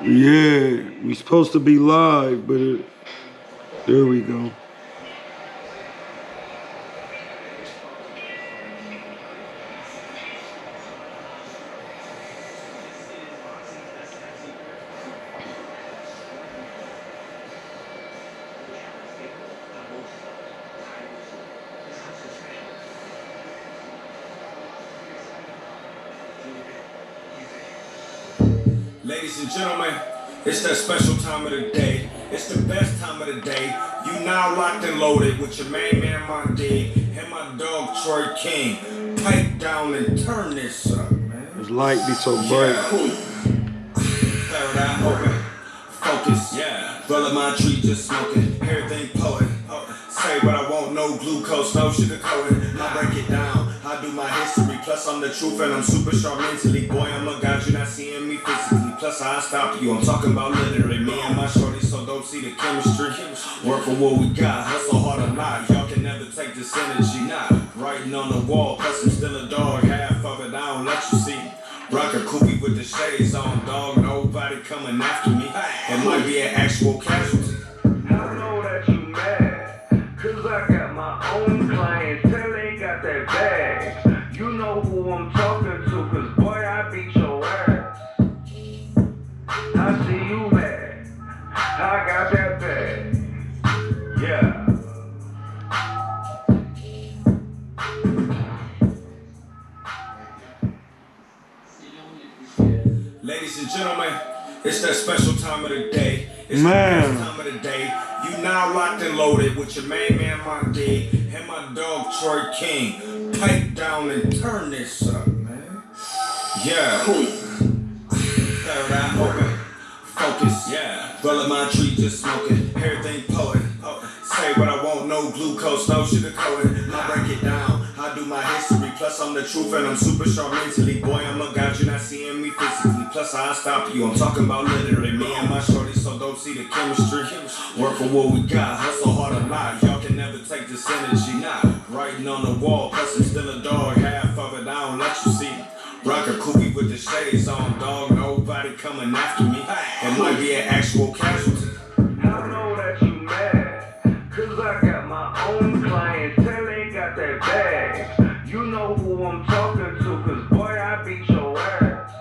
Yeah, we supposed to be live, but there we go. Ladies and gentlemen, it's that special time of the day. It's the best time of the day. You now locked and loaded with your main man, my D, and my dog, Troy King. Pipe down and turn this up, man. This light be so bright. Third eye open. Focus, yeah. Roll my tree, just smoking. Everything poet. Say what I want, no glucose, no sugar coating. I break it down. I do my history. Plus, I'm the truth and I'm super sharp mentally. Boy, I'm a god, you're not seeing me physically. Plus, I stop you. I'm talking about literally me and my shorty, so don't see the chemistry. Work for what we got, hustle hard or not. Y'all can never take this energy. Nah, writing on the wall. Plus, I'm still a dog. Half of it, I don't let you see. Rock a koopy with the shades on, dog. Nobody coming after me. It might be an actual casualty. I know that you mad, cause I got my own clientele, they got that bag. You know who I'm talking to, cause boy, I beat your ass. I see you mad, I got that bag. Yeah. Ladies and gentlemen, it's that special time of the day. It's Man. the best time of the day. You now locked and loaded with your main man, my D, and my dog, Troy King. Pipe down and turn this up, man. Yeah. Third eye open. Focus, yeah. Roll my tree, just smoking. Everything poet. Say what I want, no glucose, no sugar coating. I break it down. I do my history. Plus, I'm the truth and I'm super sharp mentally. Boy, I'm a god, you're not seeing me physically. Plus, I stop you. I'm talking about literally me and my shorty, so don't see the chemistry. Work for what we got, hustle hard or not. Y'all can never take this energy. Nah, writing on the wall. Plus, I'm still a dog. Half of it, I don't let you see. Rock a koopy with the shades on, dog. Nobody coming after me. It might be an actual casualty. I know that you mad, cause I got my own clientele, they got that bag. You know who I'm talking to, cause boy, I beat your ass.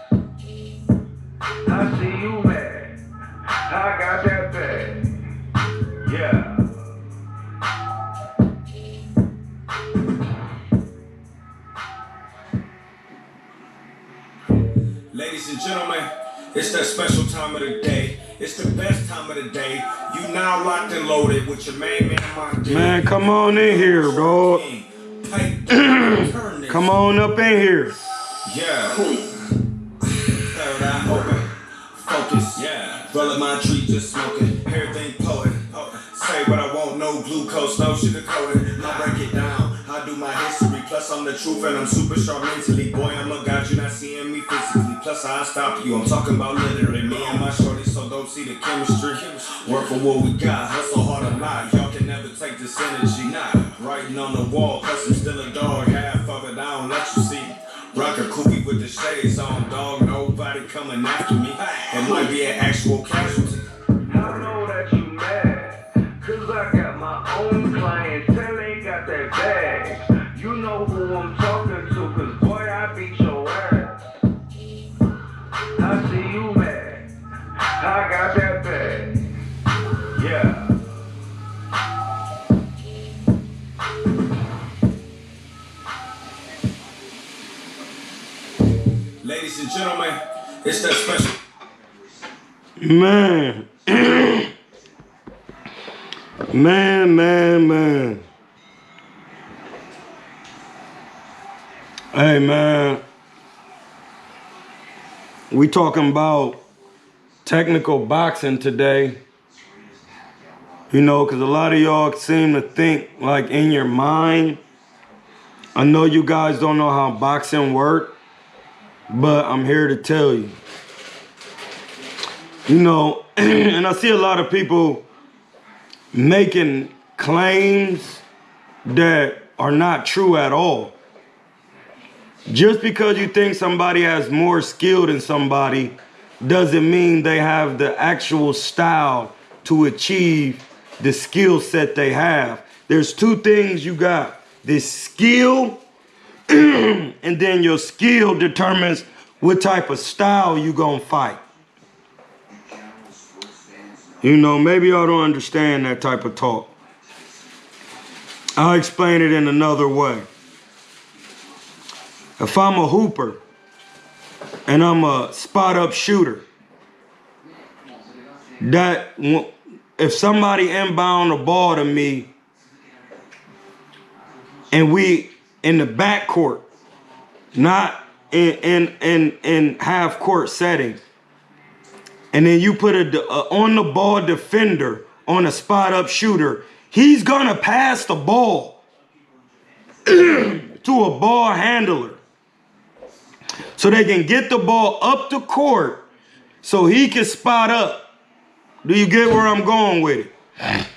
I see you mad, I got that bag. Yeah. Ladies and gentlemen, it's that special time of the day. It's the best time of the day. You now locked and loaded with your main man, my D. Man, come on in here, dog. Come on up in here. Yeah. Third eye open. Focus, yeah. Roll my tree, just smoking. Everything poet. Say what I want, no glucose, no sugar coating. I break it down. I do my history. Plus, I'm the truth and I'm super sharp mentally. Boy, I'm a god, you're not seeing me physically. Plus, I stop you. I'm talking about literally me and my shorty, so don't see the chemistry. Work for what we got, hustle hard or not. Y'all can never take this energy. Nah, writing on the wall. Plus, I'm still a dog. Half of it, I don't let you see. Rock a koopy with the shades on, dog. Nobody coming after me. It might be an actual casualty. I know that you mad, cause I got my own clientele, they got that bag. You know who I'm talking to, cause boy, I beat your ass. I see you mad, I got that bag. Yeah. Ladies and gentlemen, it's that special. Man. Man. Hey, man. We talking about technical boxing today. You know, because a lot of y'all seem to think, like, in your mind. I know you guys don't know how boxing works, but I'm here to tell you. You know, and I see a lot of people making claims that are not true at all. Just because you think somebody has more skill than somebody doesn't mean they have the actual style to achieve the skill set they have. There's two things you got. This skill, and then your skill determines what type of style you gonna fight. You know, maybe y'all don't understand that type of talk. I'll explain it in another way. If I'm a hooper and I'm a spot up shooter, that if somebody inbound the ball to me and we in the back court, not in half court setting, and then you put a on the ball defender on a spot up shooter, he's gonna pass the ball to a ball handler so they can get the ball up the court so he can spot up. Do you get where I'm going with it?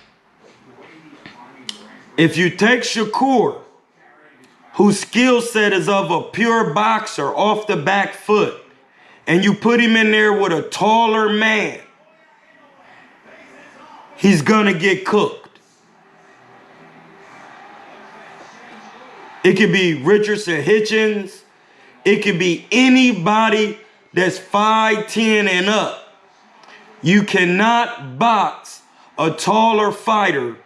If you take Shakur, whose skill set is of a pure boxer off the back foot, and you put him in there with a taller man, he's gonna get cooked. It could be Richardson Hitchens. It could be anybody that's 5'10" and up. You cannot box a taller fighter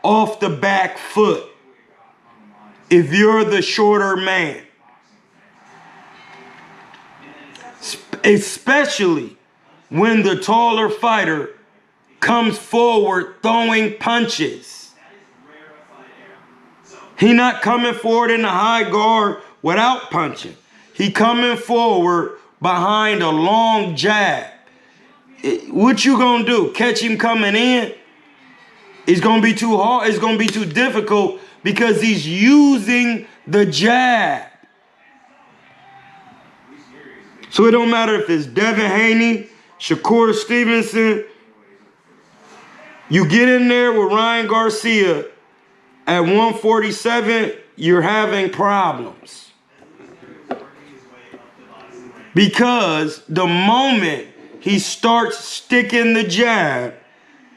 off the back foot if you're the shorter man. Especially when the taller fighter comes forward throwing punches. He not coming forward in the high guard without punching. He coming forward behind a long jab. What you gonna do? Catch him coming in? It's gonna be too hard. It's gonna be too difficult because he's using the jab. So it don't matter if it's Devin Haney, Shakur Stevenson. You get in there with Ryan Garcia at 147, you're having problems. Because the moment he starts sticking the jab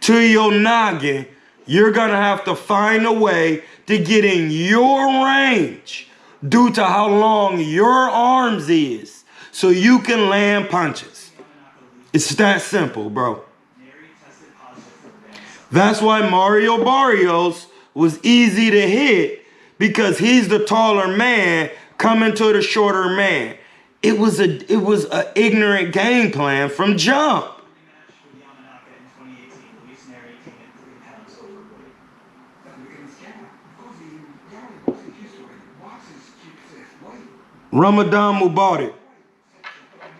to your noggin, you're gonna have to find a way to get in your range due to how long your arms is so you can land punches. It's that simple, bro. That's why Mario Barrios was easy to hit, because he's the taller man coming to the shorter man. It was an ignorant game plan from jump. Ramadan Mubarak.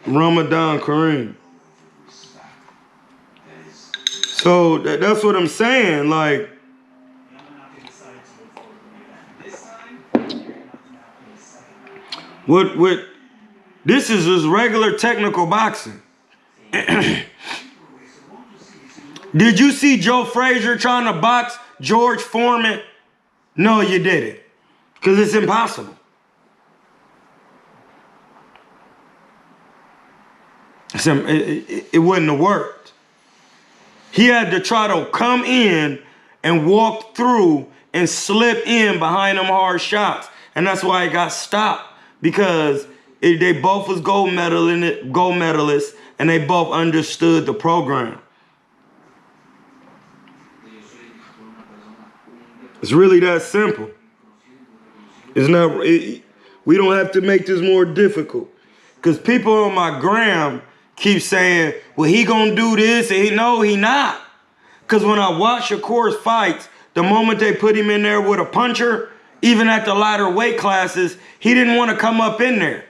Ramadan Kareem. So that's what I'm saying. Like, what this is just regular technical boxing. Did you see Joe Frazier trying to box George Foreman? No, you didn't. Because it's impossible. It wouldn't have worked. He had to try to come in and walk through and slip in behind them hard shots. And that's why it got stopped. Because they both was gold medalists, and they both understood the program. It's really that simple. It's not. We don't have to make this more difficult. Because people on my gram keep saying, well, he gonna do this, and no, he not. Because when I watch Shakur's fights, the moment they put him in there with a puncher, even at the lighter weight classes, he didn't want to come up in there.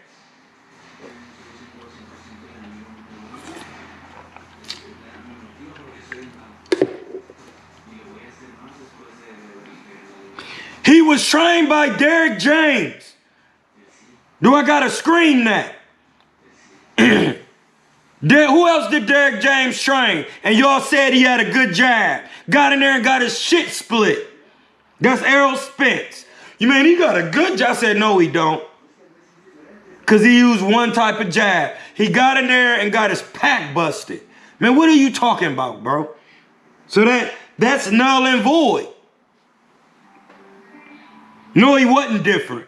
He was trained by Derrick James. Do I gotta scream that? Who else did Derrick James train? And y'all said he had a good jab. Got in there and got his shit split. That's Errol Spence. You mean he got a good jab? I said, no, he don't. Because he used one type of jab. He got in there and got his pack busted. Man, what are you talking about, bro? So that's null and void. No, he wasn't different.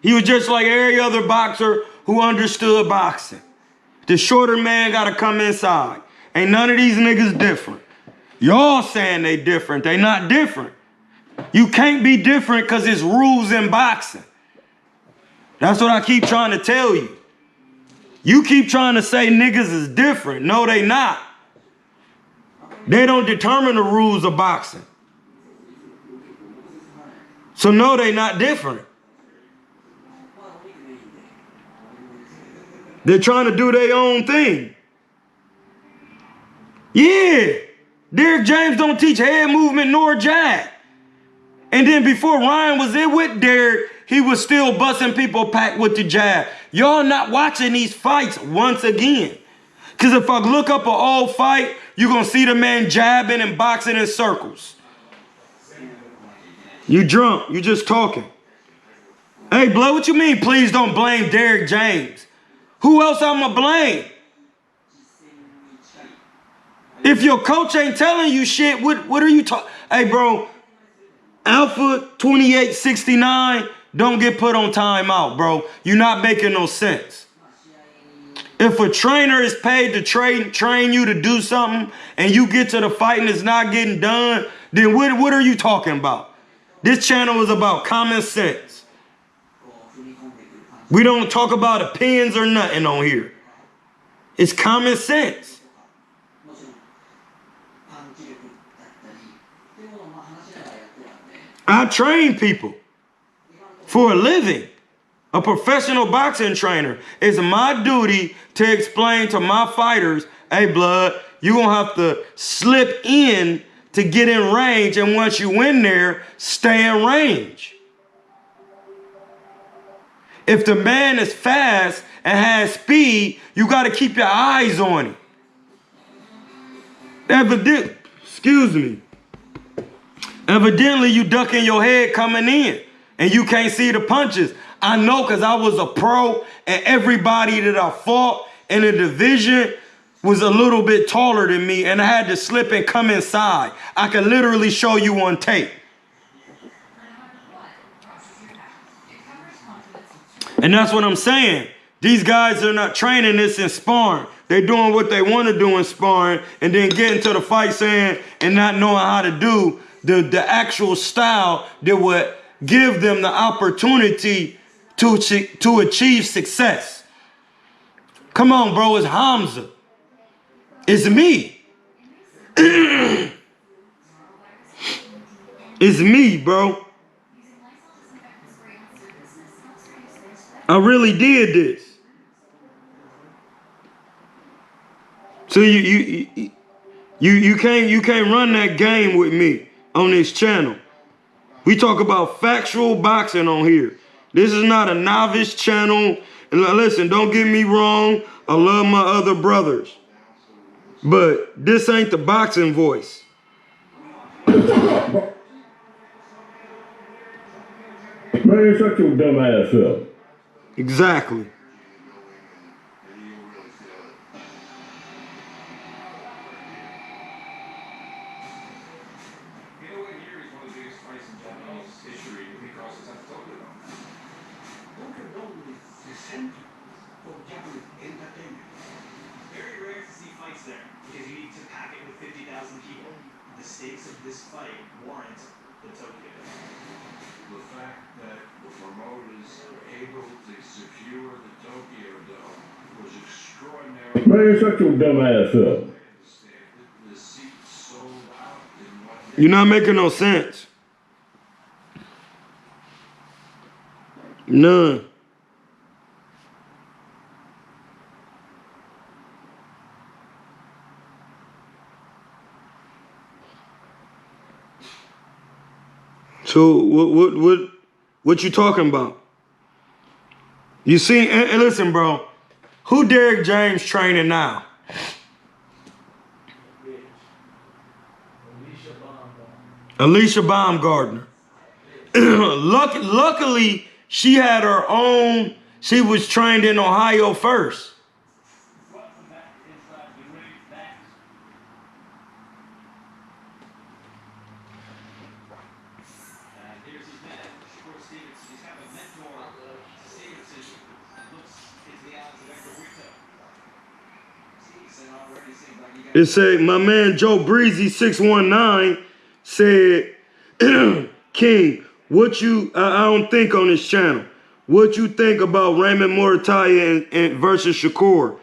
He was just like every other boxer who understood boxing. The shorter man got to come inside. Ain't none of these niggas different. Y'all saying they different. They not different. You can't be different because it's rules in boxing. That's what I keep trying to tell you. You keep trying to say niggas is different. No, they not. They don't determine the rules of boxing. So no, they not different. They're trying to do their own thing. Yeah. Derrick James don't teach head movement nor jab. And then before Ryan was in with Derrick, he was still busting people packed with the jab. Y'all not watching these fights once again. Because if I look up an old fight, you're going to see the man jabbing and boxing in circles. You drunk. You just talking. Hey, blood, what you mean? Please don't blame Derrick James. Who else I'm going to blame? If your coach ain't telling you shit, what are you talking? Hey, bro, Alpha 2869, don't get put on timeout, bro. You're not making no sense. If a trainer is paid to train you to do something and you get to the fight and it's not getting done, then what are you talking about? This channel is about common sense. We don't talk about opinions or nothing on here. It's common sense. I train people for a living. A professional boxing trainer. It's my duty to explain to my fighters, hey, blood, you're going to have to slip in to get in range. And once you in there, stay in range. If the man is fast and has speed, you got to keep your eyes on him. Evidently, you ducking your head coming in and you can't see the punches. I know because I was a pro and everybody that I fought in the division was a little bit taller than me and I had to slip and come inside. I could literally show you on tape. And that's what I'm saying. These guys are not training this in sparring. They're doing what they want to do in sparring and then getting to the fight saying and not knowing how to do the actual style that would give them the opportunity to achieve success. Come on, bro, it's Hamza. It's me. It's me, bro. I really did this. So you can't run that game with me on this channel. We talk about factual boxing on here. This is not a novice channel. And listen, don't get me wrong. I love my other brothers. But this ain't the boxing voice. Man, shut your dumb ass up. Exactly. Man, shut your dumb ass up. You're not making no sense. None. So what you talking about? You see, and listen, bro. Who Derrick James training now? Alicia Baumgardner. Luckily, she had her own. She was trained in Ohio first. It said, my man Joe Breezy 619 said, King, what you, I don't think on this channel, what you think about Raymond Morataya and versus Shakur?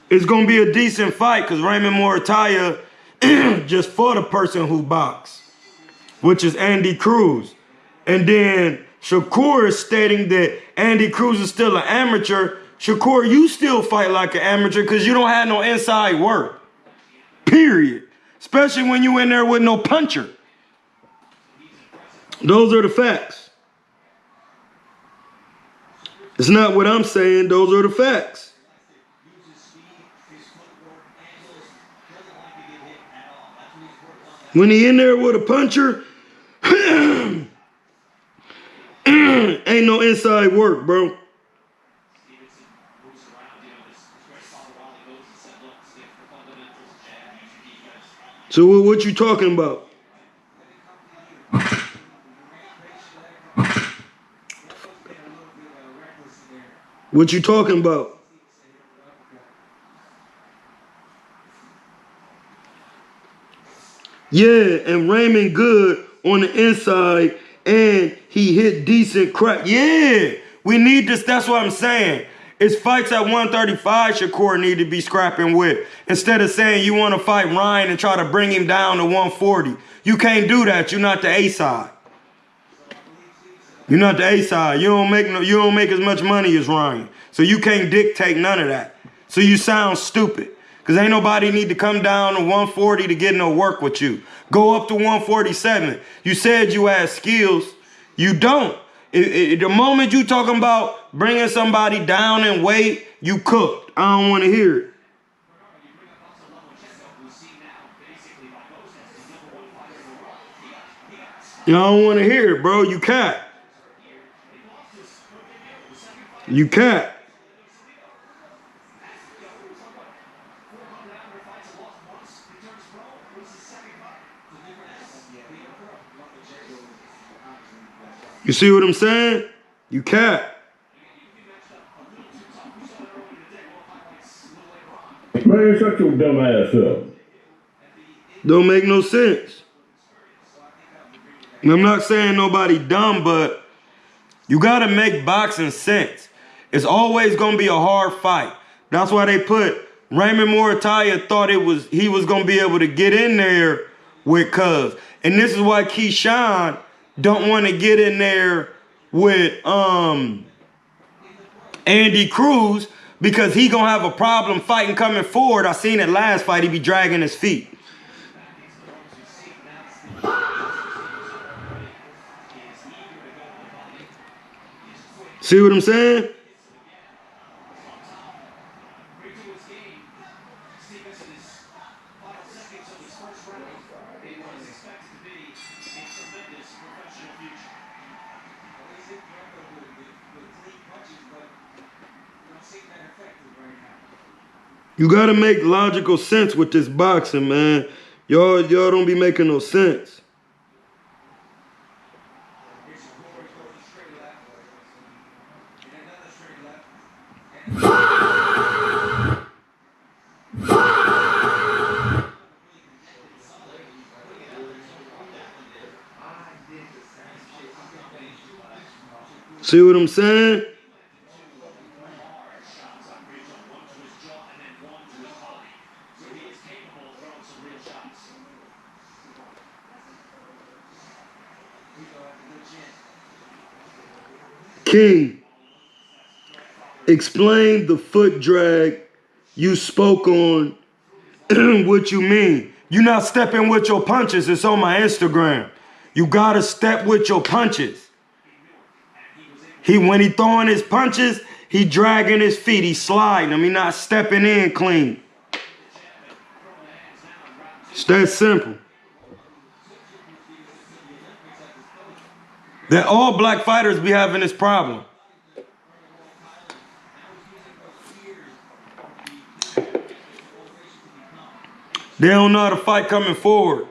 It's going to be a decent fight because Raymond Morataya just fought a person who boxed, which is Andy Cruz. And then Shakur is stating that Andy Cruz is still an amateur. Shakur, you still fight like an amateur because you don't have no inside work. Period. Especially when you in there with no puncher. Those are the facts. It's not what I'm saying. Those are the facts. When he in there with a puncher, ain't no inside work, bro. So what you talking about? What you talking about? Yeah, and Raymond good on the inside, and he hit decent crack. Yeah, we need this. That's what I'm saying. It's fights at 135 Shakur need to be scrapping with. Instead of saying you want to fight Ryan and try to bring him down to 140. You can't do that. You're not the A side. You're not the A side. You don't make as much money as Ryan. So you can't dictate none of that. So you sound stupid. Because ain't nobody need to come down to 140 to get no work with you. Go up to 147. You said you had skills. You don't. The moment you talking about bringing somebody down in weight, you cooked. I don't want to hear it. I don't want to hear it, bro. You cat. You cat. You see what I'm saying? You cat. Man, shut your dumb ass up. Don't make no sense. I'm not saying nobody dumb, but you gotta make boxing sense. It's always gonna be a hard fight. That's why they put Raymond Morataya thought he was gonna be able to get in there with Cuz. And this is why Keyshawn don't want to get in there with Andy Cruz, because he gonna have a problem fighting coming forward. I seen it last fight, he be dragging his feet. See what I'm saying? You gotta make logical sense with this boxing, man. Y'all don't be making no sense. See what I'm saying? King, explain the foot drag you spoke on. What you mean? You not stepping with your punches. It's on my Instagram. You gotta step with your punches. When he throwing his punches, he dragging his feet. He sliding them. He not stepping in clean. It's that simple. That all black fighters be having this problem. They don't know how to fight coming forward.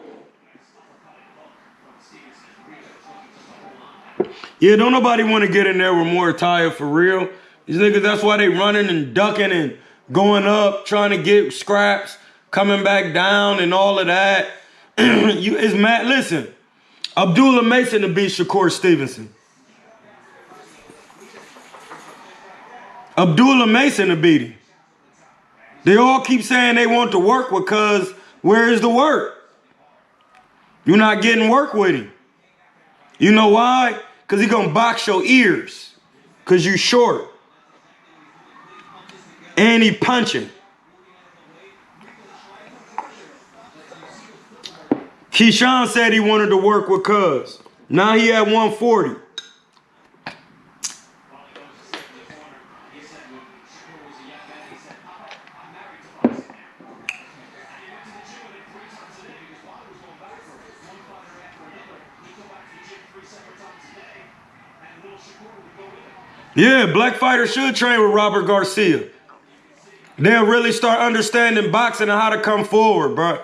Yeah, don't nobody want to get in there with Morataya for real. These niggas, that's why they running and ducking and going up, trying to get scraps, coming back down and all of that. It's mad. Listen, Abdullah Mason to beat Shakur Stevenson. Abdullah Mason to beat him. They all keep saying they want to work with Cuz. Where is the work? You're not getting work with him. You know why? Because he's going to box your ears. Because you short. And he punching. Keyshawn said he wanted to work with Cuz. Now he at 140. Yeah, black fighters should train with Robert Garcia. They'll really start understanding boxing and how to come forward, bro.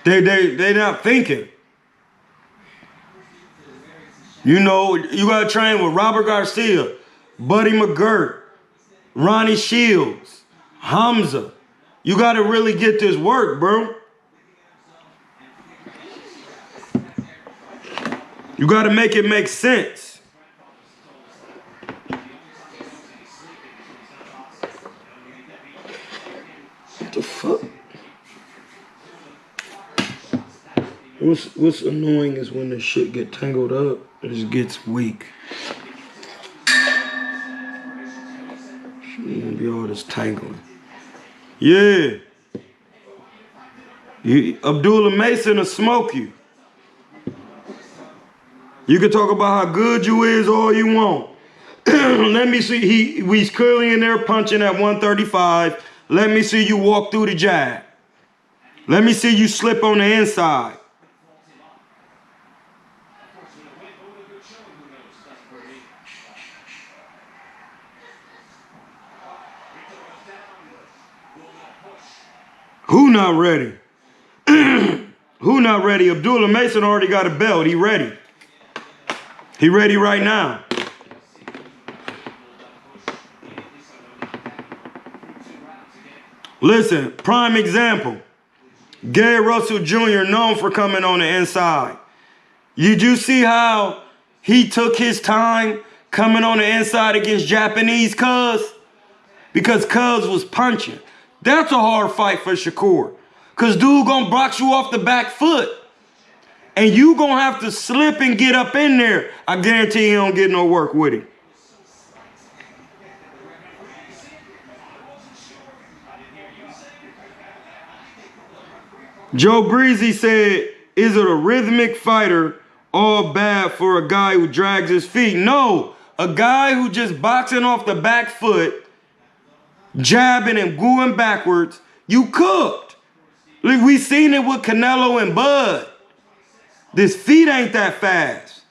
They not thinking. You know, you gotta train with Robert Garcia, Buddy McGirt, Ronnie Shields, Hamza. You gotta really get this work, bro. You gotta make it make sense. What the fuck? What's annoying is when the shit get tangled up, it just gets weak. Shouldn't be all this tangling. Yeah. Abdullah Mason will smoke you. You can talk about how good you is all you want. Let me see. He's clearly in there punching at 135. Let me see you walk through the jab. Let me see you slip on the inside. Who not ready? Who not ready? Abdullah Mason already got a belt. He ready. He ready right now. Listen, prime example. Gary Russell Jr. known for coming on the inside. Did you see how he took his time coming on the inside against Japanese Cuz? Because Cuz was punching. That's a hard fight for Shakur. Because dude gonna box you off the back foot. And you gonna have to slip and get up in there. I guarantee he don't get no work with him. Joe Breezy said, is it a rhythmic fighter all bad for a guy who drags his feet? No, a guy who just boxing off the back foot, jabbing and going backwards, you cooked. Look, we seen it with Canelo and Bud. This feet ain't that fast.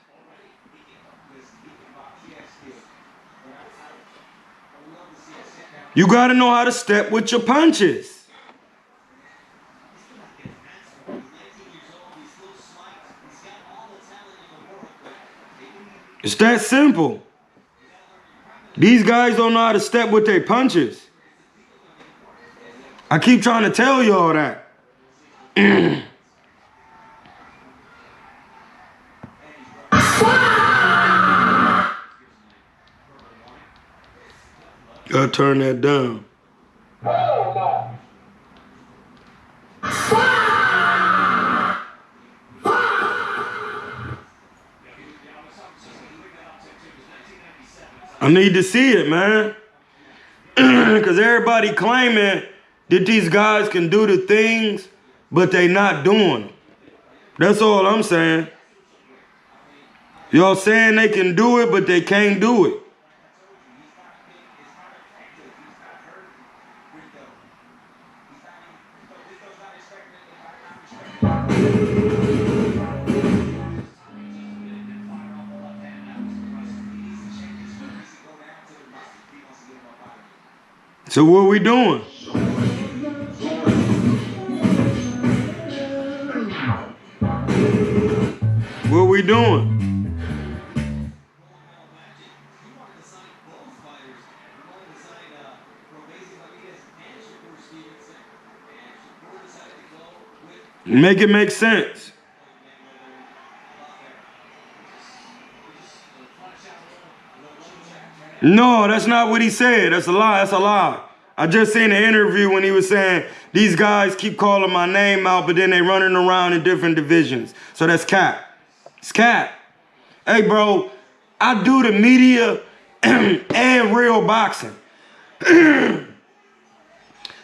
You gotta know how to step with your punches. It's that simple. These guys don't know how to step with their punches. I keep trying to tell y'all that. Gotta turn that down. I need to see it, man. Because everybody claiming that these guys can do the things, but they not doing them. That's all I'm saying. Y'all saying they can do it, but they can't do it. So what we doing? What we doing? Make it make sense. No, that's not what he said. That's a lie. That's a lie. I just seen an interview when he was saying these guys keep calling my name out, but then they running around in different divisions. So that's cap. It's cap. Hey, bro, I do the media and real boxing.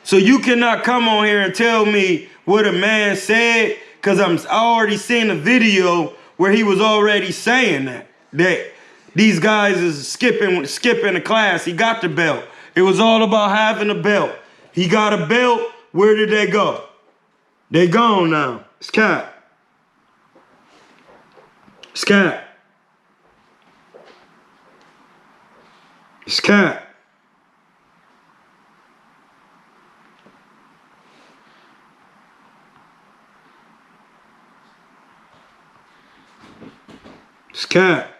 So you cannot come on here and tell me what a man said, because I already seen a video where he was already saying that these guys is skipping the class. He got the belt. It was all about having a belt. He got a belt. Where did they go? They gone now. It's cap. It's cap. It's cap. It's cap.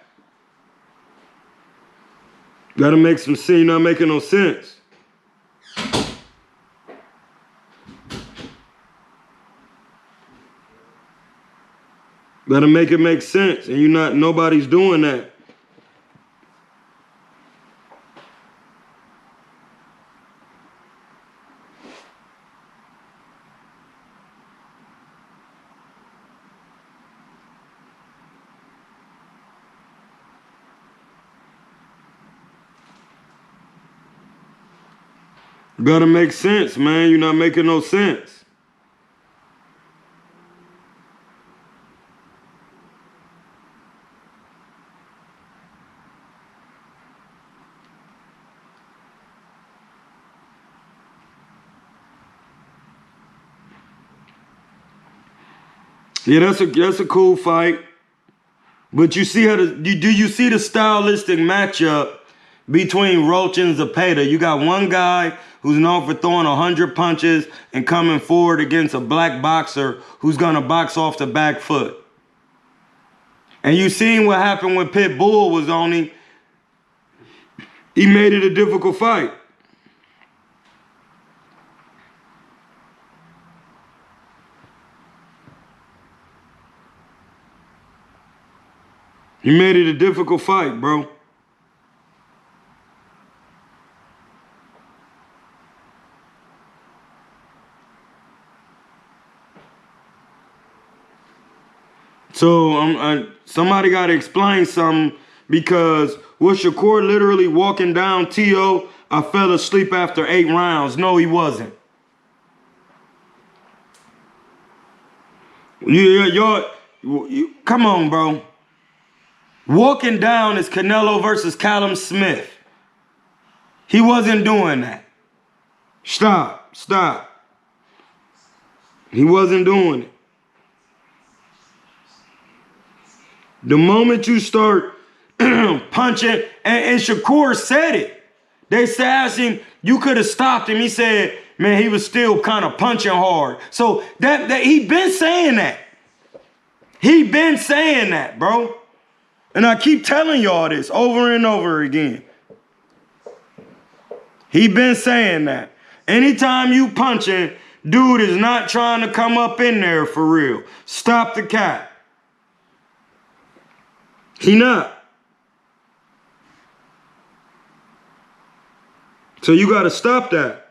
Gotta make some sense. You're not making no sense. Gotta make it make sense. And nobody's doing that. Gotta make sense, man. You're not making no sense. Yeah, that's a cool fight. But you see do you see the stylistic matchup between Roach and Zepeda? You got one guy who's known for throwing 100 punches and coming forward against a black boxer who's gonna box off the back foot. And you seen what happened when Pitbull was on him. He made it a difficult fight. He made it a difficult fight, bro. So somebody got to explain something, because was Shakur literally walking down T.O., I fell asleep after 8 rounds? No, he wasn't. Come on, bro. Walking down is Canelo versus Callum Smith. He wasn't doing that. Stop. He wasn't doing it. The moment you start punching, and Shakur said it. They asked him, you could have stopped him. He said, man, he was still kind of punching hard. So that he been saying that. He been saying that, bro. And I keep telling y'all this over and over again. He been saying that. Anytime you punching, dude is not trying to come up in there for real. Stop the cat. He not. So you got to stop that.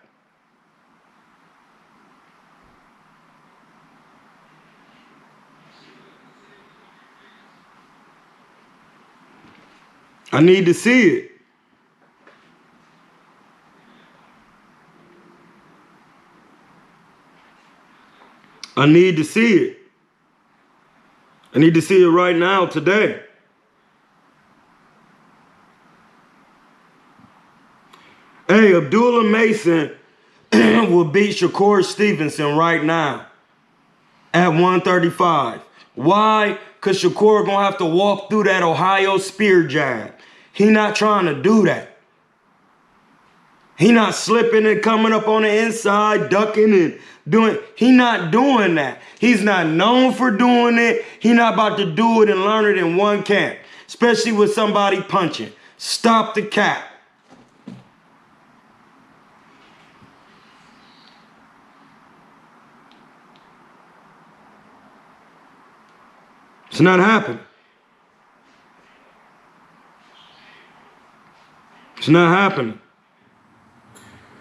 I need to see it. I need to see it. I need to see it right now, today. Hey, Abdullah Mason will beat Shakur Stevenson right now at 135. Why? Because Shakur going to have to walk through that Ohio spear jab. He not trying to do that. He not slipping and coming up on the inside, ducking and doing. He not doing that. He's not known for doing it. He not about to do it and learn it in one camp, especially with somebody punching. Stop the cap. It's not happening. It's not happening.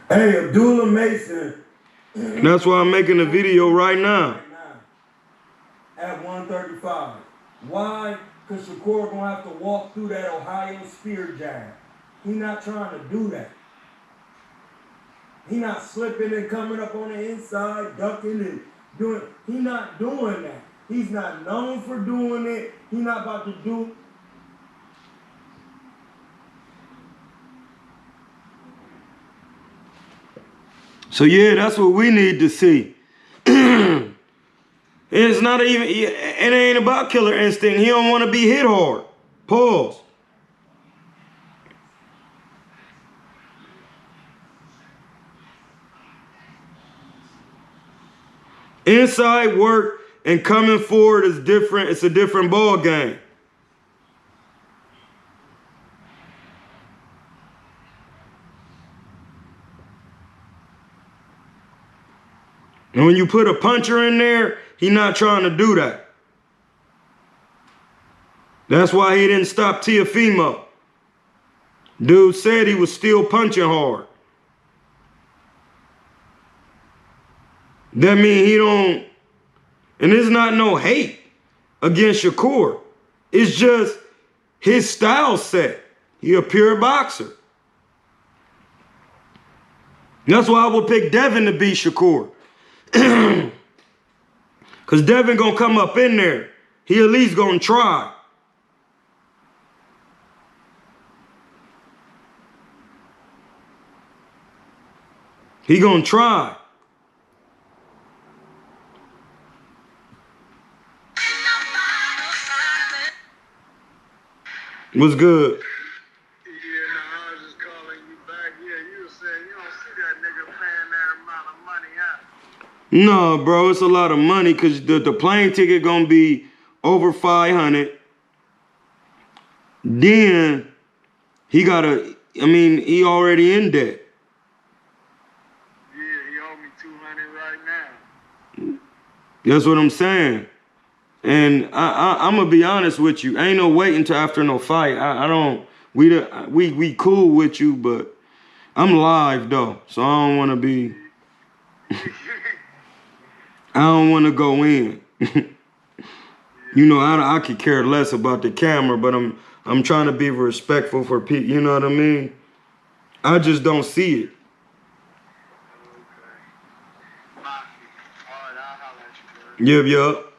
Hey, Abdullah Mason. That's why I'm making a video right now. At 135. Why? Because Shakur gonna have to walk through that Ohio spear jab. He not trying to do that. He not slipping and coming up on the inside, ducking and doing. He not doing that. He's not known for doing it. He not about to do. So yeah, that's what we need to see. It's not even, it ain't about killer instinct. He don't want to be hit hard. Pause. Inside work and coming forward is different. It's a different ball game. And when you put a puncher in there, he's not trying to do that. That's why he didn't stop Teofimo. Dude said he was still punching hard. That means he don't, and there's not no hate against Shakur. It's just his style set. He a pure boxer. That's why I would pick Devin to beat Shakur. Because Devin gonna come up in there. He at least gonna try. He gonna try. What's good? Yeah, no, I was just calling you back. Yeah, you were saying you don't see that nigga paying that amount of money, huh? No, bro, it's a lot of money because the plane ticket gonna be over 500. Then he gotta, I mean, he already in debt. Yeah, he owe me 200 right now. That's what I'm saying. And I'm gonna be honest with you. Ain't no waiting till after no fight. I don't. We cool with you, but I'm live though, so I don't want to be. I don't want to go in. You know, I could care less about the camera, but I'm trying to be respectful for people. You know what I mean? I just don't see it. Okay. All right, I'll holler at you, bro. Yup.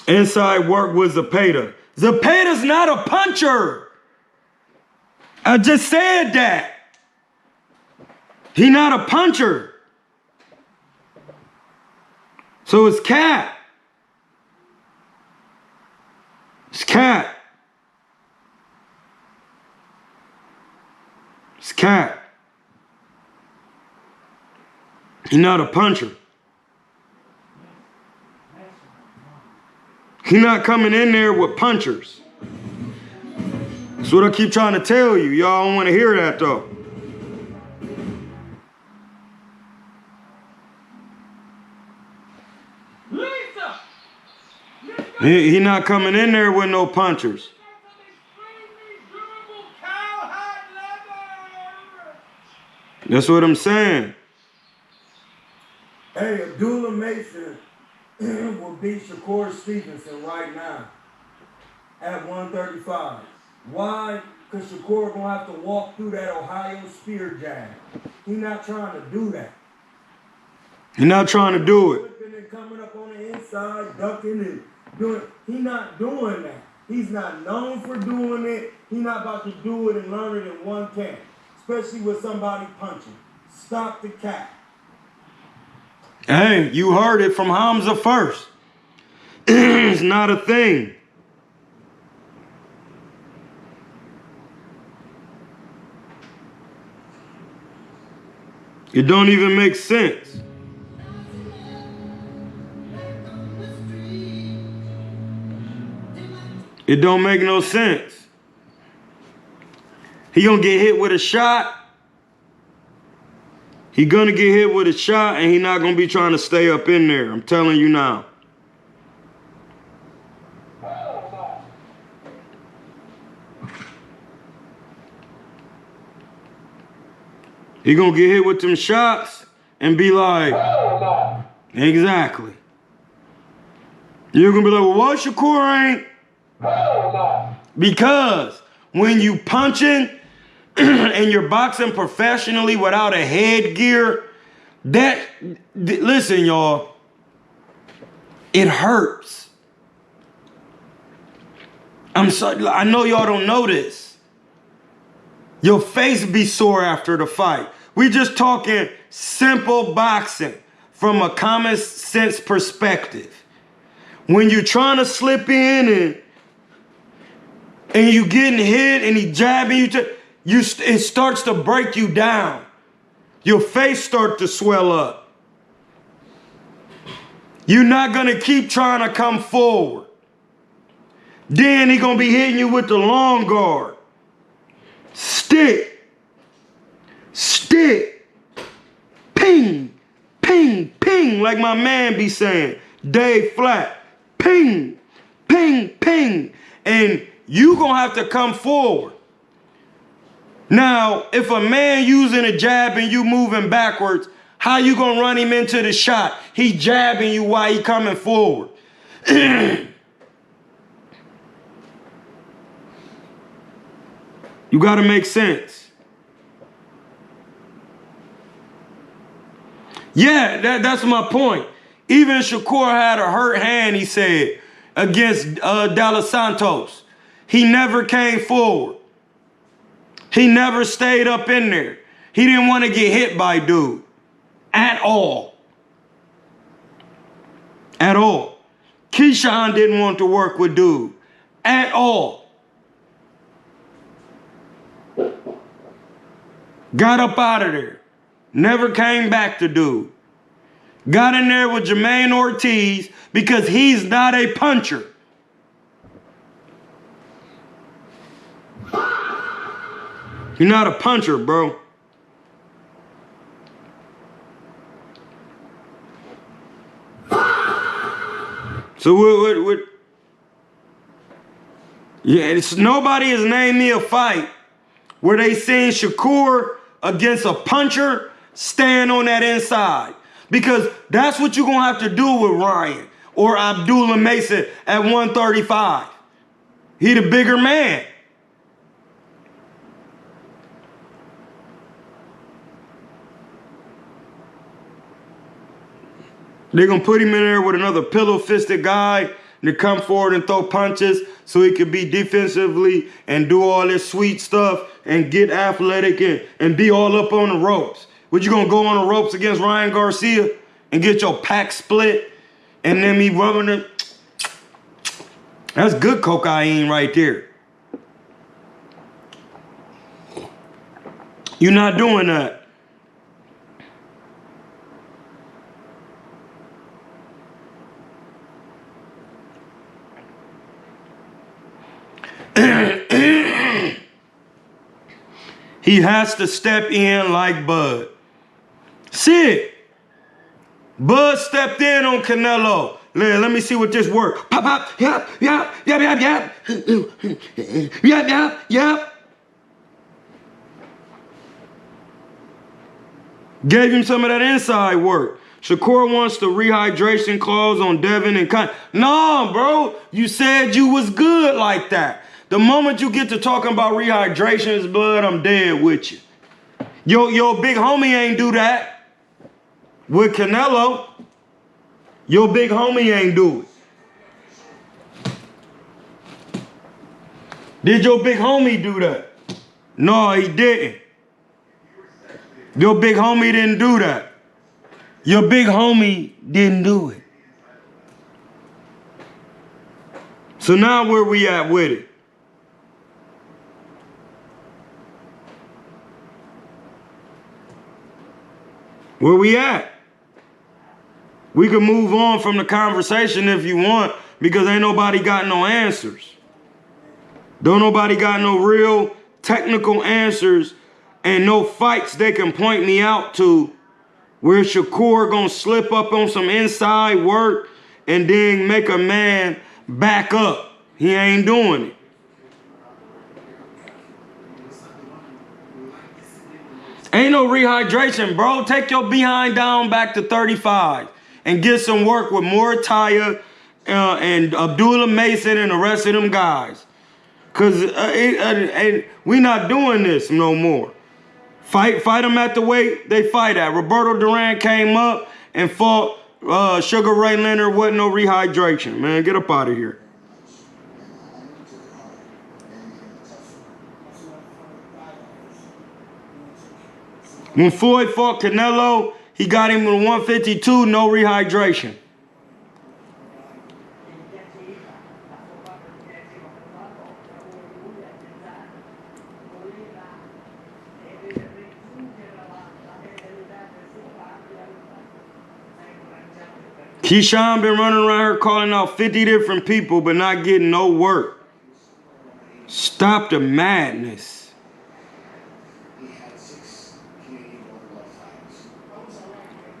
Inside work with Zepeda. Zepeda's not a puncher. I just said that. He not a puncher. So it's cat. It's cat. It's cat. He not a puncher. He not coming in there with punchers. That's what I keep trying to tell you. Y'all don't want to hear that though. He not coming in there with no punchers. That's what I'm saying. Hey, Abdullah Mason will beat Shakur Stevenson right now at 135. Why? Because Shakur gonna have to walk through that Ohio spear jab. He not trying to do that. He not trying to do it. Flipping and coming up on the inside, ducking and doing. He not doing that. He's not known for doing it. He not about to do it and learn it in one camp, especially with somebody punching. Stop the cat. Hey, you heard it from Hamza first. It's not a thing. It don't even make sense. It don't make no sense. He gonna get hit with a shot. He gonna get hit with a shot and he not gonna be trying to stay up in there. I'm telling you now. He gonna get hit with them shots and be like, exactly. You're gonna be like, well, why Shakur ain't? Because when you punching and you're boxing professionally without a headgear, listen, y'all, it hurts. I'm sorry, I know y'all don't know this. Your face be sore after the fight. We just talking simple boxing from a common sense perspective. When you're trying to slip in and you getting hit and he jabbing you, it starts to break you down. Your face starts to swell up. You're not gonna keep trying to come forward. Then he gonna be hitting you with the long guard. Stick, ping, ping, ping, like my man be saying, Dave Flat, ping, ping, ping, and you gonna have to come forward. Now, if a man using a jab and you moving backwards, how you gonna run him into the shot? He jabbing you while he coming forward. You gotta make sense. Yeah, that's my point. Even Shakur had a hurt hand, he said, against Dallas Santos. He never came forward. He never stayed up in there. He didn't want to get hit by dude. At all. At all. Keyshawn didn't want to work with dude. At all. Got up out of there. Never came back to dude. Got in there with Jermaine Ortiz because he's not a puncher. You're not a puncher, bro. So what? Yeah, nobody has named me a fight where they seen Shakur against a puncher stand on that inside. Because that's what you're going to have to do with Ryan or Abdullah Mason at 135. He the bigger man. They're going to put him in there with another pillow-fisted guy to come forward and throw punches so he could be defensively and do all this sweet stuff and get athletic and be all up on the ropes. What, you going to go on the ropes against Ryan Garcia and get your pack split and then me rubbing it? That's good cocaine right there. You're not doing that. He has to step in like Bud. Sid. Bud stepped in on Canelo. Let me see what this works. Pop, pop, yap, yap, yap, yap, yap. Yap, yap, yap. Gave him some of that inside work. Shakur wants the rehydration clause on Devin and Con. No, bro. You said you was good like that. The moment you get to talking about rehydration, blood, I'm dead with you. Your big homie ain't do that. With Canelo, your big homie ain't do it. Did your big homie do that? No, he didn't. Your big homie didn't do that. Your big homie didn't do it. So now where we at with it? Where we at? We can move on from the conversation if you want, because ain't nobody got no answers. Don't nobody got no real technical answers and no fights they can point me out to where Shakur gonna slip up on some inside work and then make a man back up. He ain't doing it. Ain't no rehydration, bro. Take your behind down back to 35 and get some work with Moritaya and Abdullah Mason and the rest of them guys. Because we not doing this no more. Fight them at the weight they fight at. Roberto Duran came up and fought Sugar Ray Leonard. Wasn't no rehydration, man. Get up out of here. When Floyd fought Canelo, he got him in 152, no rehydration. Keyshawn been running around here calling out 50 different people but not getting no work. Stop the madness.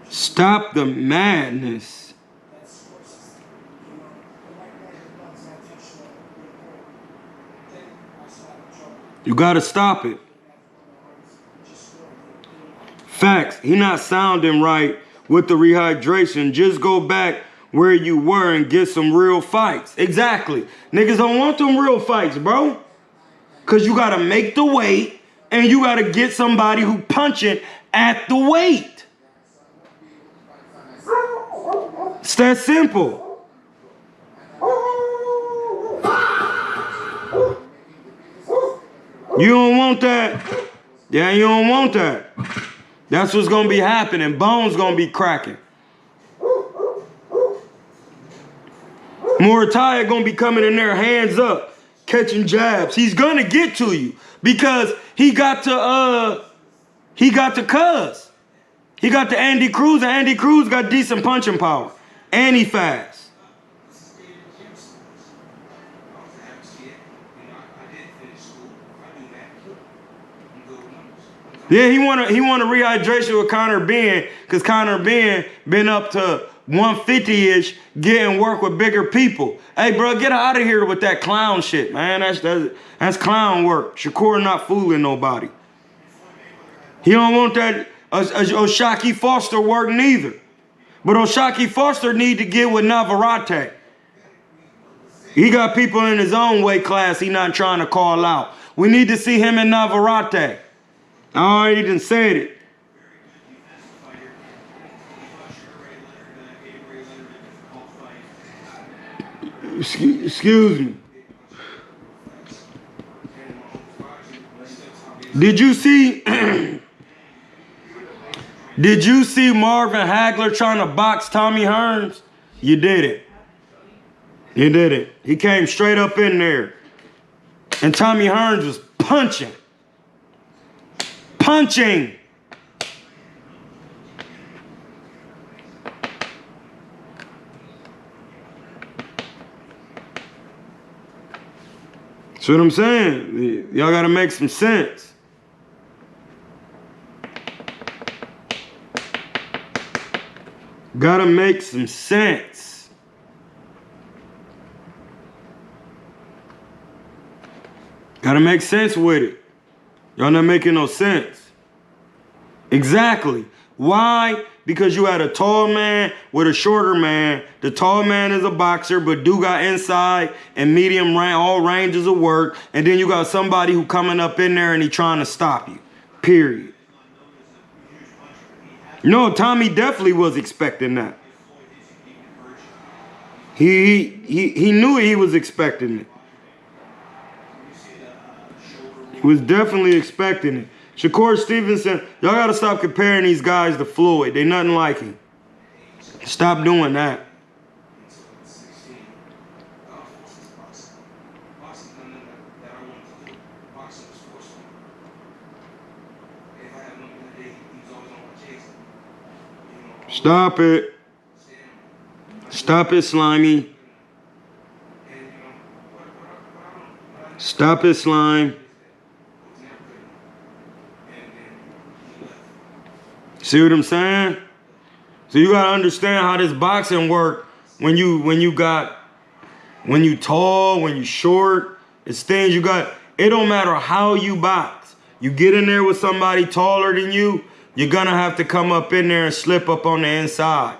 Stop the madness. You gotta stop it. Facts. He not sounding right with the rehydration. Just go back where you were and get some real fights. Exactly. Niggas don't want them real fights, bro. Cause you gotta make the weight and you gotta get somebody who punching at the weight. It's that simple. You don't want that. Yeah, you don't want that. That's what's gonna be happening. Bones gonna be cracking. Moritaya gonna be coming in there, hands up, catching jabs. He's gonna get to you because he got to Cuz. He got to Andy Cruz, and Andy Cruz got decent punching power. And he fast. Yeah, he want a rehydration with Conor Benn, because Conor Benn been up to 150-ish, getting work with bigger people. Hey, bro, get out of here with that clown shit, man. That's clown work. Shakur not fooling nobody. He don't want that O'Shaquie Foster work neither. But O'Shaquie Foster need to get with Navarrete. He got people in his own weight class he not trying to call out. We need to see him and Navarrete. I already done said it. Excuse me. Did you see... Did you see Marvin Hagler trying to box Tommy Hearns? You did it. You did it. He came straight up in there. And Tommy Hearns was punching. Punching. See what I'm saying? Y'all gotta make some sense. Gotta make some sense. Gotta make sense with it. Y'all not making no sense. Exactly. Why? Because you had a tall man with a shorter man. The tall man is a boxer, but do got inside and medium range, all ranges of work. And then you got somebody who coming up in there and he trying to stop you. Period. No, Tommy definitely was expecting that. He knew he was expecting it. He was definitely expecting it. Shakur Stevenson, y'all gotta stop comparing these guys to Floyd. They nothing like him. Stop doing that. Stop it. Stop it, Slimy. Stop it, Slime. See what I'm saying? So you gotta understand how this boxing work. When you tall, when you short, it's things you got. It don't matter how you box. You get in there with somebody taller than you, you're gonna have to come up in there and slip up on the inside.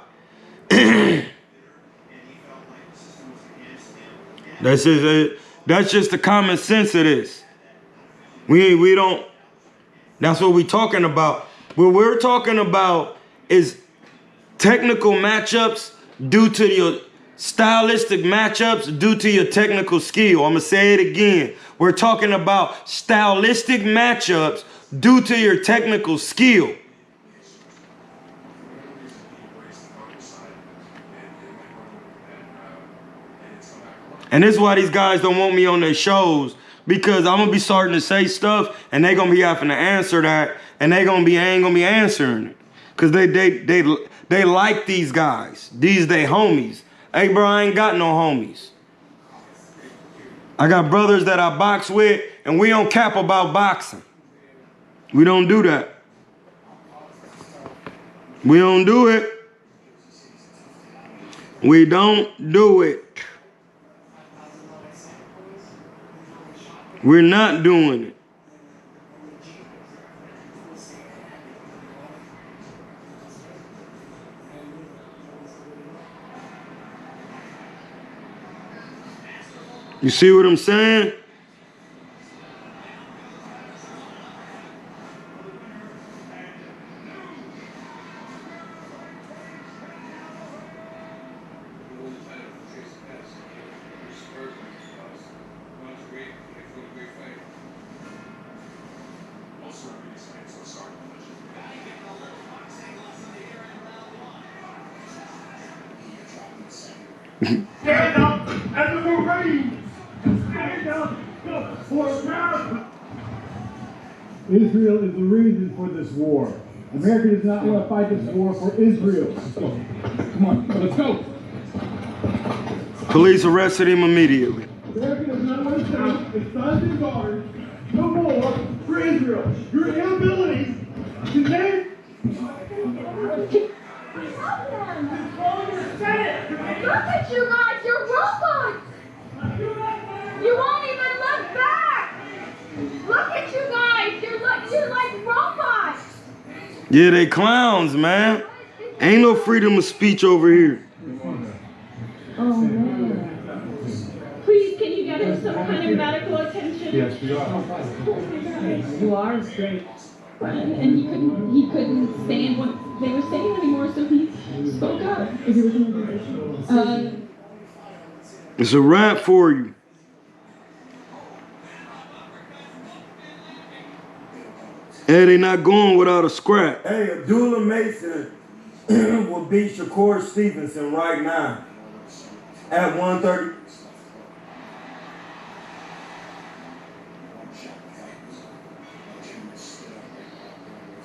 That's just the common sense of this. We don't. That's what we're talking about. What we're talking about is technical matchups due to your stylistic matchups due to your technical skill. I'm gonna say it again. We're talking about stylistic matchups due to your technical skill. And this is why these guys don't want me on their shows, because I'm gonna be starting to say stuff and they gonna be having to answer that, and ain't gonna be answering it. Cause they like these guys. These they homies. Hey bro, I ain't got no homies. I got brothers that I box with, and we don't cap about boxing. We don't do that. We don't do it. We don't do it. We're not doing it. You see what I'm saying? Stand up as a Marine. Stand up for America. Israel is the reason for this war. America does not want to fight this war for Israel. Let's go. Come on, let's go. Police arrested him immediately. America does not want to send its sons and daughters no more for Israel. Your inability to name. Look at you guys, you're robots! You won't even look back! Look at you guys, you're like robots! Yeah, they clowns, man. Ain't no freedom of speech over here. Oh man. Please, can you get him some kind of medical attention? Yes, we are. Oh my God. You are great. And he couldn't stand what they were saying anymore, so he spoke up. It's a wrap for you. Hey, they not going without a scrap. Hey, Abdullah Mason will beat Shakur Stevenson right now at 130.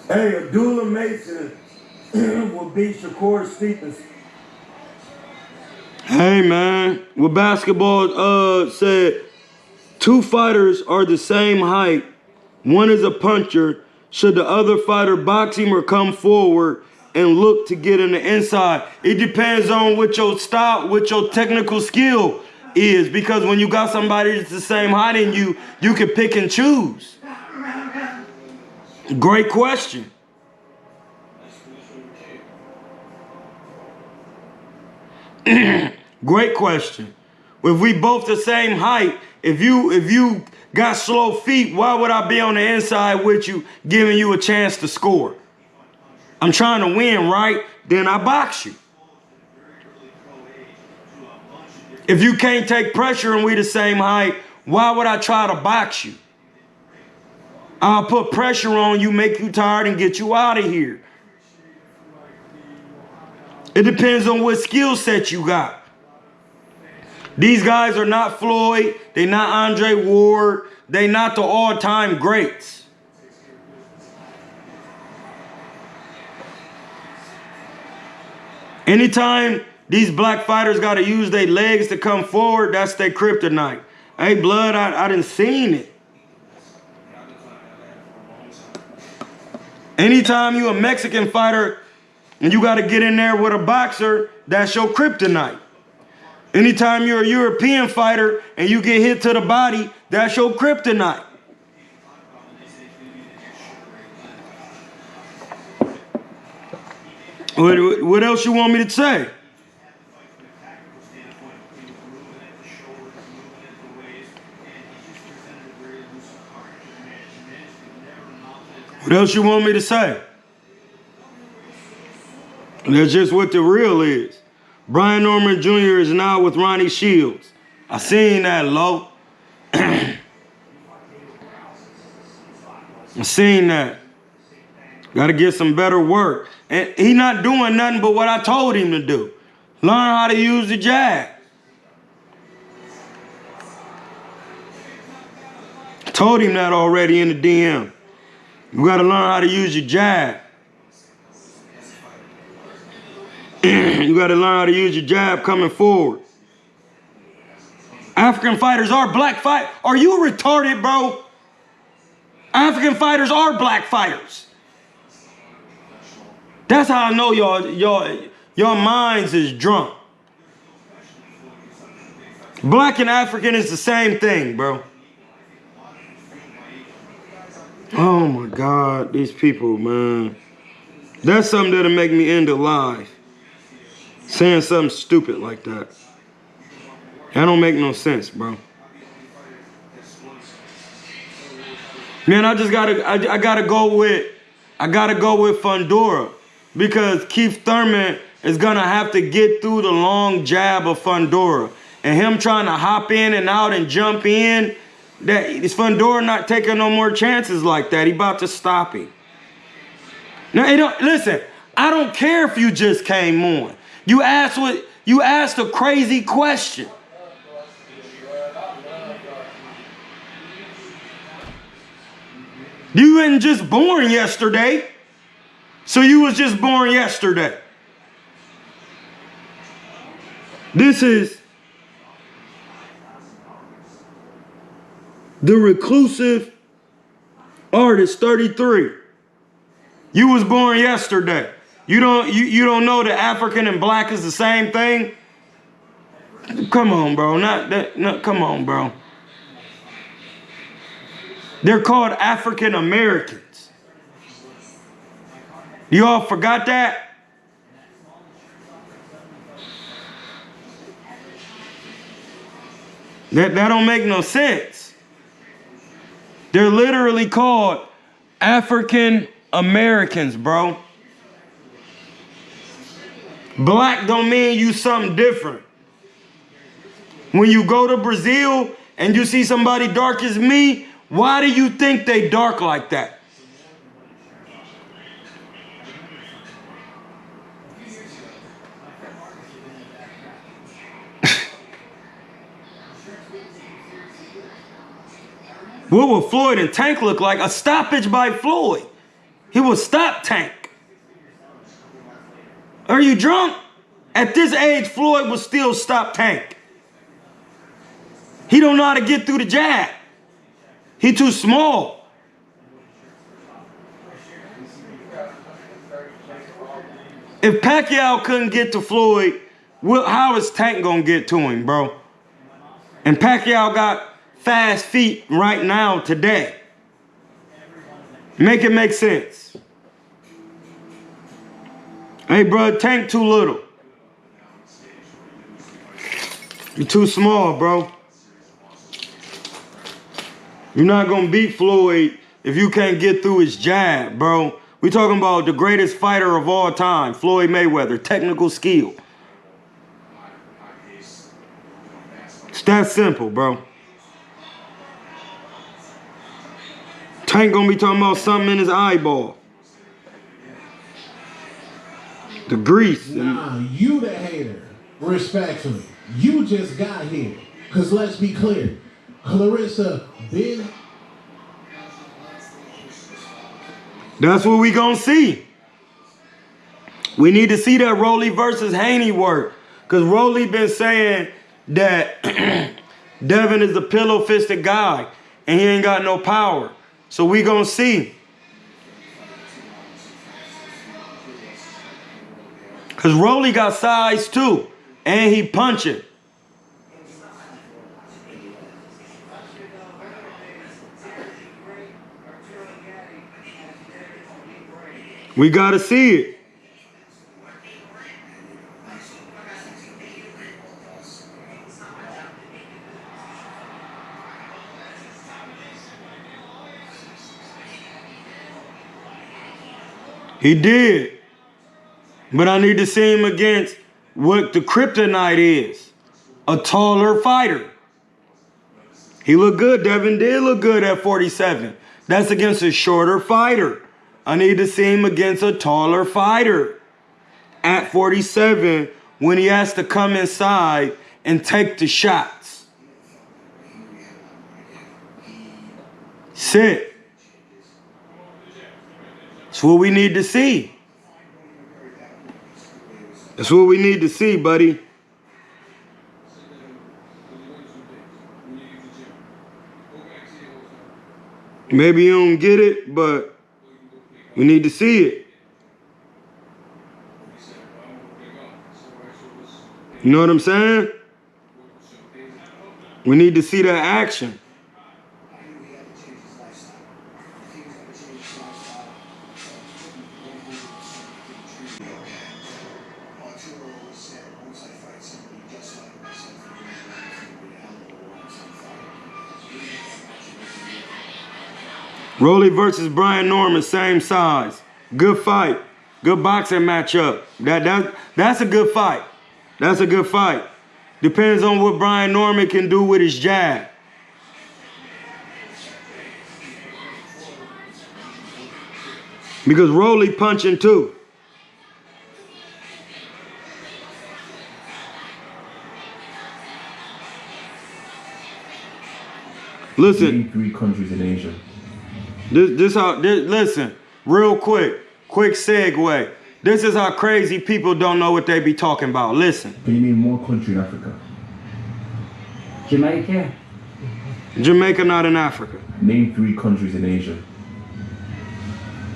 Hey, Abdullah Mason will beat Shakur Stevenson. Hey, man. What basketball said, two fighters are the same height. One is a puncher. Should the other fighter box him or come forward and look to get in the inside? It depends on what your style, what your technical skill is. Because when you got somebody that's the same height as you, you can pick and choose. Great question. Great question. If we both the same height, if you got slow feet, why would I be on the inside with you, giving you a chance to score? I'm trying to win, right? Then I box you. If you can't take pressure and we the same height, why would I try to box you? I'll put pressure on you, make you tired, and get you out of here. It depends on what skill set you got. These guys are not Floyd. They're not Andre Ward. They're not the all-time greats. Anytime these black fighters got to use their legs to come forward, that's their kryptonite. Hey, blood, I done seen it. Anytime you a Mexican fighter And you got to get in there with a boxer, that's your kryptonite. Anytime you're a European fighter and you get hit to the body, that's your kryptonite. What else you want me to say? What else you want me to say? That's just what the real is. Brian Norman Jr. is now with Ronnie Shields. I seen that, Lo. I seen that. Got to get some better work. And he not doing nothing but what I told him to do. Learn how to use the jab. Told him that already in the DM. You got to learn how to use your jab. You got to learn how to use your jab coming forward. African fighters are black fight. Are you retarded, bro? African fighters are black fighters. That's how I know your minds is drunk. Black and African is the same thing, bro. Oh my God, these people, man. That's something that'll make me end the live. Saying something stupid like that. That don't make no sense, bro. Man, I gotta go with Fundora, because Keith Thurman is gonna have to get through the long jab of Fundora, and him trying to hop in and out and jump in. That is Fundora not taking no more chances like that. He about to stop him. Now, listen. I don't care if you just came on. You asked a crazy question. You weren't just born yesterday. So you was just born yesterday. This is the reclusive artist, 33. You was born yesterday. You don't know that African and black is the same thing? Come on, bro. Come on, bro. They're called African Americans. You all forgot that? That don't make no sense. They're literally called African Americans, bro. Black don't mean you something different. When you go to Brazil and you see somebody dark as me, why do you think they dark like that? What would Floyd and Tank look like? A stoppage by Floyd. He would stop Tank. Are you drunk? At this age, Floyd would still stop Tank. He don't know how to get through the jab. He too small. If Pacquiao couldn't get to Floyd, how is Tank gonna get to him, bro? And Pacquiao got fast feet right now, today. Make it make sense. Hey, bro, Tank too little. You're too small, bro. You're not gonna beat Floyd if you can't get through his jab, bro. We talking about the greatest fighter of all time, Floyd Mayweather, technical skill. It's that simple, bro. Tank gonna be talking about something in his eyeball. The grease. Nah, you the hater. Respectfully. You just got here. Because let's be clear. Clarissa been... That's what we gonna see. We need to see that Rolly versus Haney work. Because Rolly been saying that Devin is a pillow-fisted guy. And he ain't got no power. So we gonna see. Because Rolly got size too. And he punching. We got to see it. He did. But I need to see him against what the kryptonite is. A taller fighter. He looked good. Devin did look good at 47. That's against a shorter fighter. I need to see him against a taller fighter at 47 when he has to come inside and take the shots. Sit. That's what we need to see. That's what we need to see, buddy. Maybe you don't get it, but we need to see it. You know what I'm saying? We need to see that action. Rolly versus Brian Norman, same size. Good fight. Good boxing matchup. That's a good fight. That's a good fight. Depends on what Brian Norman can do with his jab. Because Rolly punching too. Listen. 3 countries in Asia. Listen, real quick segue. This is how crazy people don't know what they be talking about. Listen. Can you name one country in Africa? Jamaica. Jamaica not in Africa. Name 3 countries in Asia.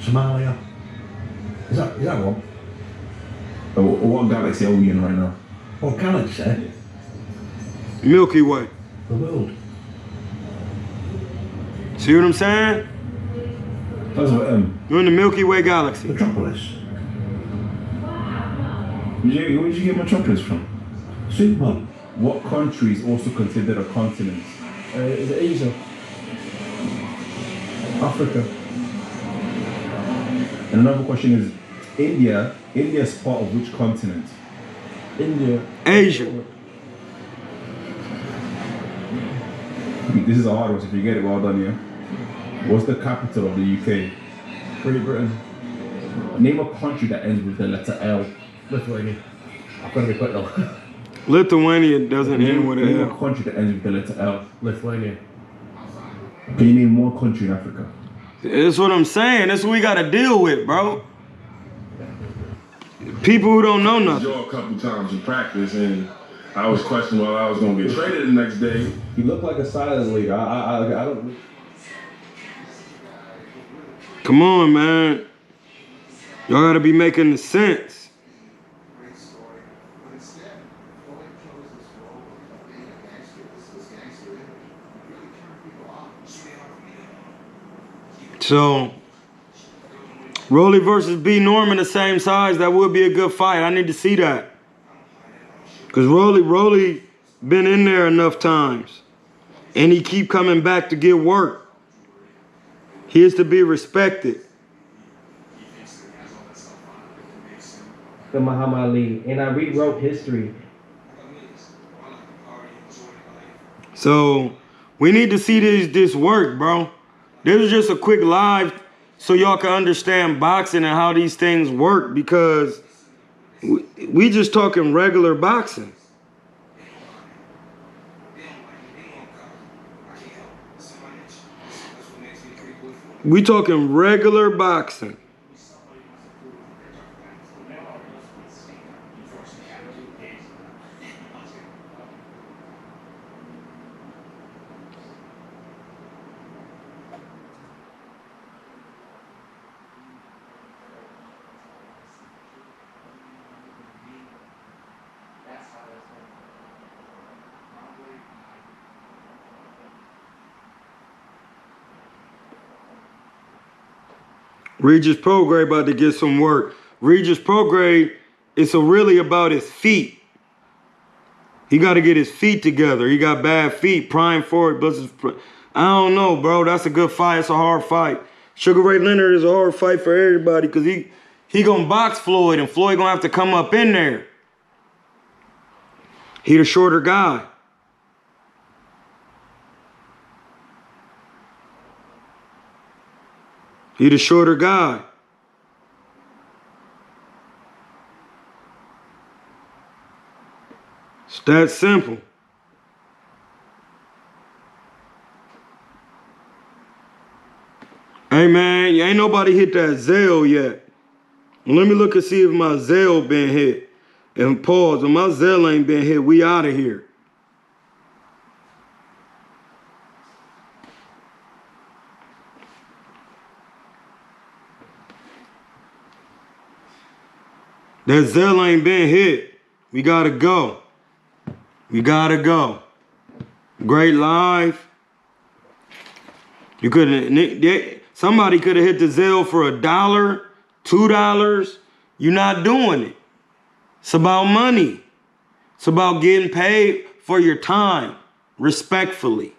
Somalia. Is that one? What galaxy are we in right now? What galaxy? Milky Way. The world. See what I'm saying? That's what You're in the Milky Way galaxy. Metropolis. Where did you get Metropolis from? Superman. What country is also considered a continent? Is it Asia? Africa. And another question is, India is part of which continent? India. Asia. This is a hard one, so if you get it, well done, yeah? What's the capital of the UK? Great Britain. Name a country that ends with the letter L. Lithuania. I've got to be quick though. Lithuania doesn't end with Name an a L. country that ends with the letter L. Lithuania. Can you name one country in Africa? That's what I'm saying. That's what we got to deal with, bro. People who don't know nothing. A couple times in practice, and I was questioning whether I was going to get traded the next day. He looked like a silent leader. I don't. Come on, man. Y'all got to be making the sense. So, Rolly versus B. Norman, the same size. That would be a good fight. I need to see that. Because Rolly been in there enough times. And he keep coming back to get work. He is to be respected. The Muhammad Ali. And I rewrote history. So, we need to see this work, bro. This is just a quick live so y'all can understand boxing and how these things work, because we just talking regular boxing. We talking regular boxing. Regis Prograde about to get some work. Regis Prograde, it's really about his feet. He got to get his feet together. He got bad feet. Prime for it. I don't know, bro. That's a good fight. It's a hard fight. Sugar Ray Leonard is a hard fight for everybody because he going to box Floyd, and Floyd going to have to come up in there. He the shorter guy. He the shorter guy. It's that simple. Hey man, ain't nobody hit that Zelle yet. Let me look and see if my Zelle been hit. And pause, if my Zelle ain't been hit, we out of here. That Zelle ain't been hit. We gotta go. We gotta go. Great live. You couldn't. Somebody could have hit the Zelle for $1, $2. You're not doing it. It's about money. It's about getting paid for your time, respectfully.